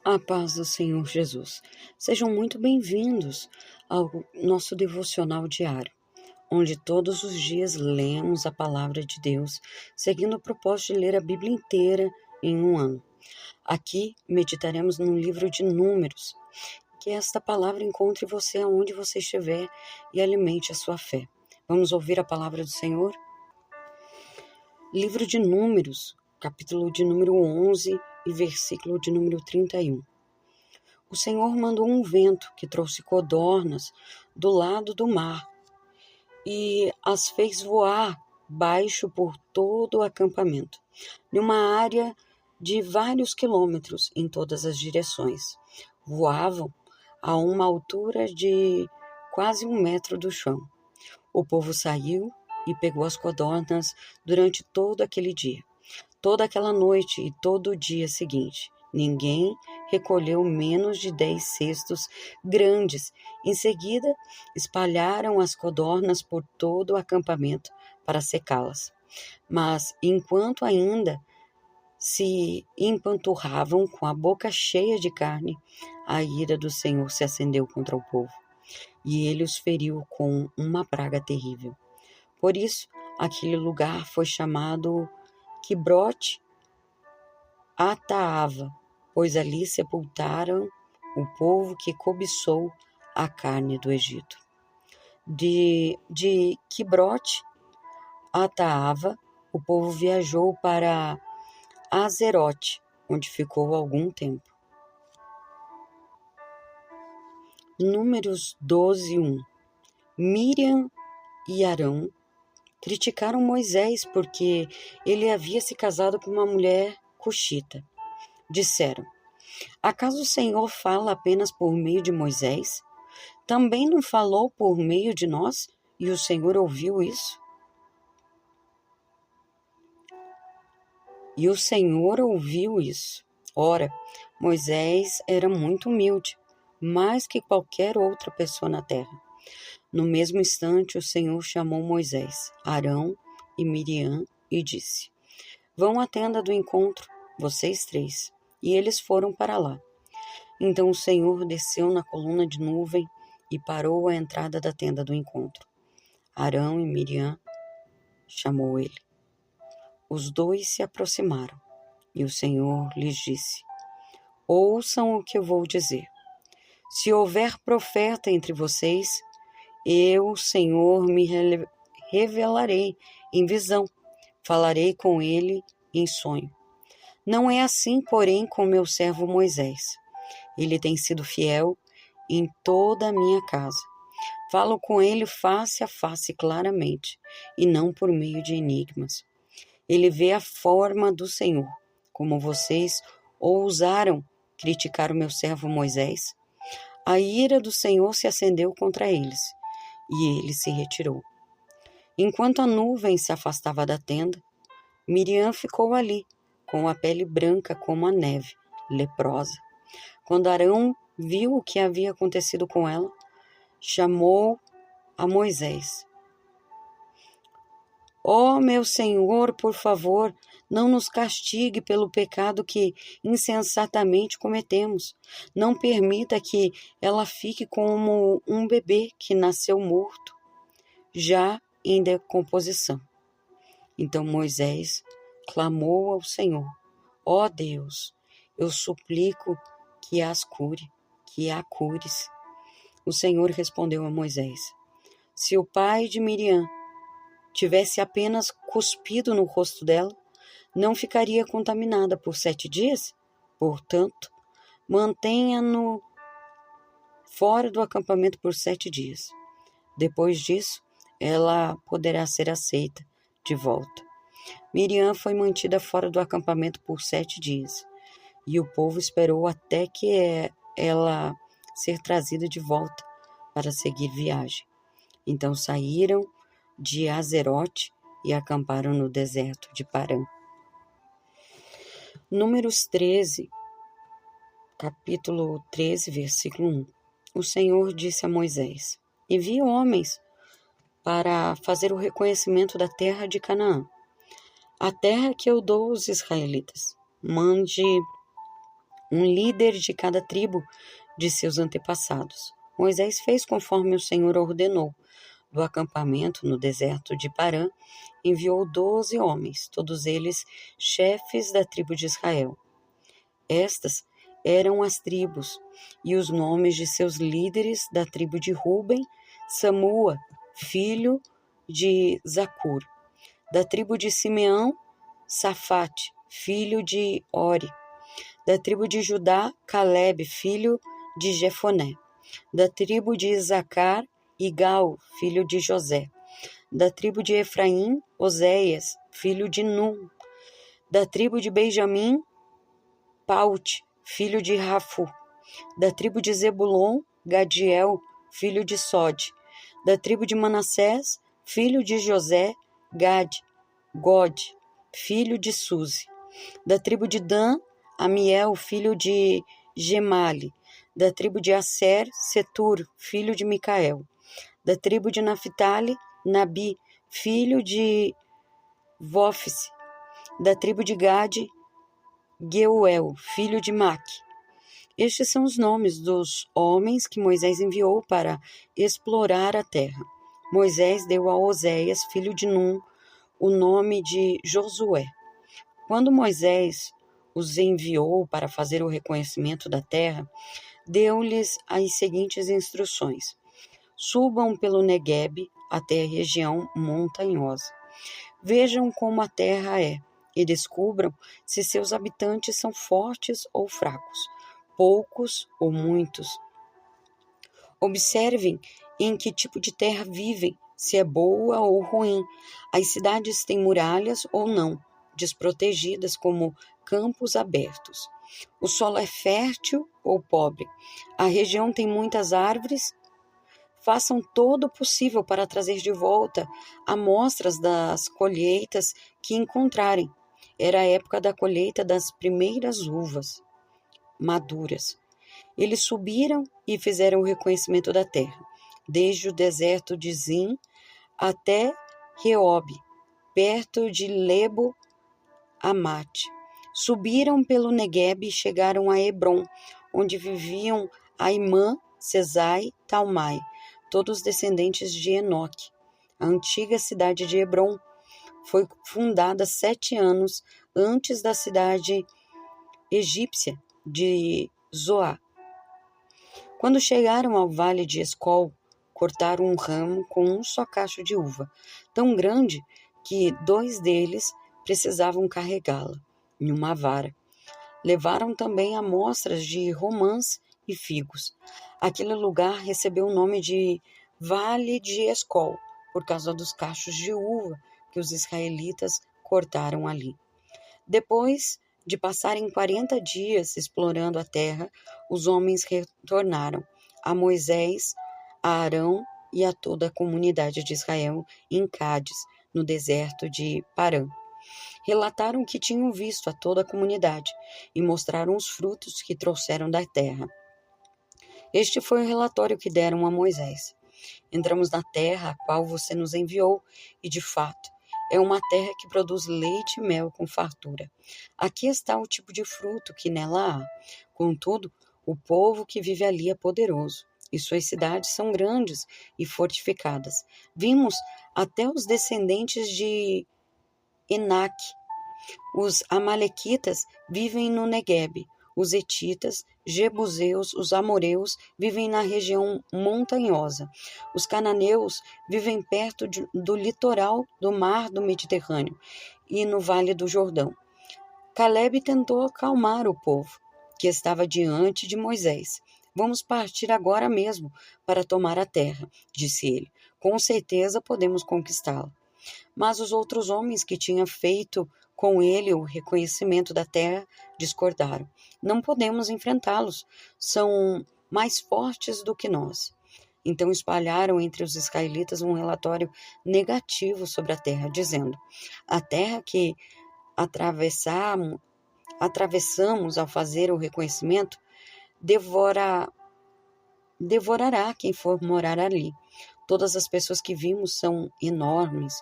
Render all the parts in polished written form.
A paz do Senhor Jesus. Sejam muito bem-vindos ao nosso devocional diário, onde todos os dias lemos a palavra de Deus, seguindo o propósito de ler a Bíblia inteira em um ano. Aqui meditaremos no livro de Números, que esta palavra encontre você aonde você estiver e alimente a sua fé. Vamos ouvir a palavra do Senhor? Livro de Números, capítulo de número 11 e versículo de número 31. O Senhor mandou um vento que trouxe codornas do lado do mar e as fez voar baixo por todo o acampamento, numa área de vários quilômetros em todas as direções. Voavam a uma altura de quase 1 metro do chão. O povo saiu e pegou as codornas durante todo aquele dia, toda aquela noite e todo o dia seguinte. Ninguém recolheu menos de 10 cestos grandes. Em seguida, espalharam as codornas por todo o acampamento para secá-las. Mas, enquanto ainda se empanturravam com a boca cheia de carne, a ira do Senhor se acendeu contra o povo, e ele os feriu com uma praga terrível. Por isso, aquele lugar foi chamado Quibrote Hataava, pois ali sepultaram o povo que cobiçou a carne do Egito. De Quibrote Hataava, o povo viajou para Azerote, onde ficou algum tempo. Números 12:1. Miriam e Arão criticaram Moisés porque ele havia se casado com uma mulher cuxita. Disseram: acaso o Senhor fala apenas por meio de Moisés? Também não falou por meio de nós? E o Senhor ouviu isso? Ora, Moisés era muito humilde, mais que qualquer outra pessoa na terra. No mesmo instante, o Senhor chamou Moisés, Arão e Miriam e disse: vão à tenda do encontro, vocês 3. E eles foram para lá. Então o Senhor desceu na coluna de nuvem e parou à entrada da tenda do encontro. Arão e Miriam chamou ele. Os 2 se aproximaram e o Senhor lhes disse: ouçam o que eu vou dizer. Se houver profeta entre vocês, eu, Senhor, me revelarei em visão, falarei com ele em sonho. Não é assim, porém, com meu servo Moisés. Ele tem sido fiel em toda a minha casa. Falo com ele face a face claramente, e não por meio de enigmas. Ele vê a forma do Senhor. Como vocês ousaram criticar o meu servo Moisés, a ira do Senhor se acendeu contra eles, e ele se retirou. Enquanto a nuvem se afastava da tenda, Miriam ficou ali, com a pele branca como a neve, leprosa. Quando Arão viu o que havia acontecido com ela, chamou a Moisés. Ó meu Senhor, por favor, não nos castigue pelo pecado que insensatamente cometemos. Não permita que ela fique como um bebê que nasceu morto, já em decomposição. Então Moisés clamou ao Senhor: ó Deus, eu suplico que a cures. O Senhor respondeu a Moisés: se o pai de Miriam tivesse apenas cuspido no rosto dela, não ficaria contaminada por 7 dias? Portanto, mantenha-no fora do acampamento por 7 dias. Depois disso, ela poderá ser aceita de volta. Miriam foi mantida fora do acampamento por 7 dias, e o povo esperou até que ela ser trazida de volta para seguir viagem. Então saíram de Azerote e acamparam no deserto de Parã. Números 13, capítulo 13, versículo 1. O Senhor disse a Moisés: envie homens para fazer o reconhecimento da terra de Canaã, a terra que eu dou aos israelitas. Mande um líder de cada tribo de seus antepassados. Moisés fez conforme o Senhor ordenou. Do acampamento no deserto de Parã, enviou 12 homens, todos eles chefes da tribo de Israel. Estas eram as tribos e os nomes de seus líderes da tribo de Ruben: Samua, filho de Zacur; da tribo de Simeão, Safate, filho de Ori; da tribo de Judá, Calebe, filho de Jefoné; da tribo de Isacar, Igal, filho de José; da tribo de Efraim, Oséias, filho de Num; da tribo de Benjamim, Paute, filho de Rafu; da tribo de Zebulon, Gadiel, filho de Sode; da tribo de Manassés, filho de José, God, filho de Suzi; da tribo de Dan, Amiel, filho de Gemali; da tribo de Asser, Setur, filho de Micael; da tribo de Naphtali, Nabi, filho de Vófice; da tribo de Gade, Geuel, filho de Maque. Estes são os nomes dos homens que Moisés enviou para explorar a terra. Moisés deu a Oséias, filho de Num, o nome de Josué. Quando Moisés os enviou para fazer o reconhecimento da terra, deu-lhes as seguintes instruções: subam pelo Neguebe até a região montanhosa. Vejam como a terra é e descubram se seus habitantes são fortes ou fracos, poucos ou muitos. Observem em que tipo de terra vivem, se é boa ou ruim. As cidades têm muralhas ou não, desprotegidas como campos abertos. O solo é fértil ou pobre. A região tem muitas árvores. Façam todo o possível para trazer de volta amostras das colheitas que encontrarem. Era a época da colheita das primeiras uvas maduras. Eles subiram e fizeram o reconhecimento da terra, desde o deserto de Zin até Reob, perto de Lebo Amate. Subiram pelo Neguebe e chegaram a Hebron, onde viviam Aimã, Sesai, Talmai, todos descendentes de Enoque. A antiga cidade de Hebron foi fundada 7 anos antes da cidade egípcia de Zoá. Quando chegaram ao vale de Escol, cortaram um ramo com um só cacho de uva, tão grande que 2 deles precisavam carregá-la em uma vara. Levaram também amostras de romãs e figos. Aquele lugar recebeu o nome de Vale de Escol, por causa dos cachos de uva que os israelitas cortaram ali. Depois de passarem 40 dias explorando a terra, os homens retornaram a Moisés, a Arão e a toda a comunidade de Israel em Cádiz, no deserto de Parã. Relataram que tinham visto a toda a comunidade e mostraram os frutos que trouxeram da terra. Este foi o relatório que deram a Moisés. Entramos na terra a qual você nos enviou, e de fato, é uma terra que produz leite e mel com fartura. Aqui está o tipo de fruto que nela há. Contudo, o povo que vive ali é poderoso, e suas cidades são grandes e fortificadas. Vimos até os descendentes de Enaque. Os amalequitas vivem no Neguebe. Os hetitas, jebuseus, os amoreus vivem na região montanhosa. Os cananeus vivem perto do litoral do mar do Mediterrâneo e no vale do Jordão. Calebe tentou acalmar o povo, que estava diante de Moisés. Vamos partir agora mesmo para tomar a terra, disse ele. Com certeza podemos conquistá-la. Mas os outros homens que tinham feito com ele o reconhecimento da terra discordaram. Não podemos enfrentá-los, são mais fortes do que nós. Então espalharam entre os israelitas um relatório negativo sobre a terra, dizendo: a terra que atravessamos ao fazer o reconhecimento devorará quem for morar ali. Todas as pessoas que vimos são enormes.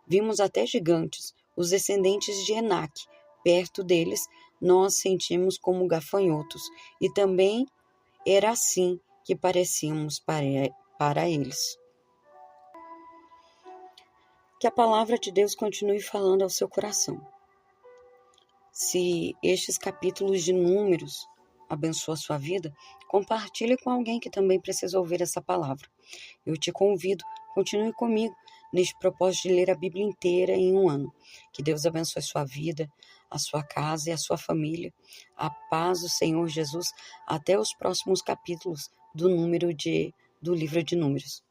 Vimos até gigantes, os descendentes de Enaque. Perto deles nós sentimos como gafanhotos, e também era assim que parecíamos para eles. Que a palavra de Deus continue falando ao seu coração. Se estes capítulos de Números abençoam a sua vida, compartilhe com alguém que também precisa ouvir essa palavra. Eu te convido, continue comigo neste propósito de ler a Bíblia inteira em um ano. Que Deus abençoe a sua vida, a sua casa e a sua família. A paz do Senhor Jesus até os próximos capítulos do livro de Números.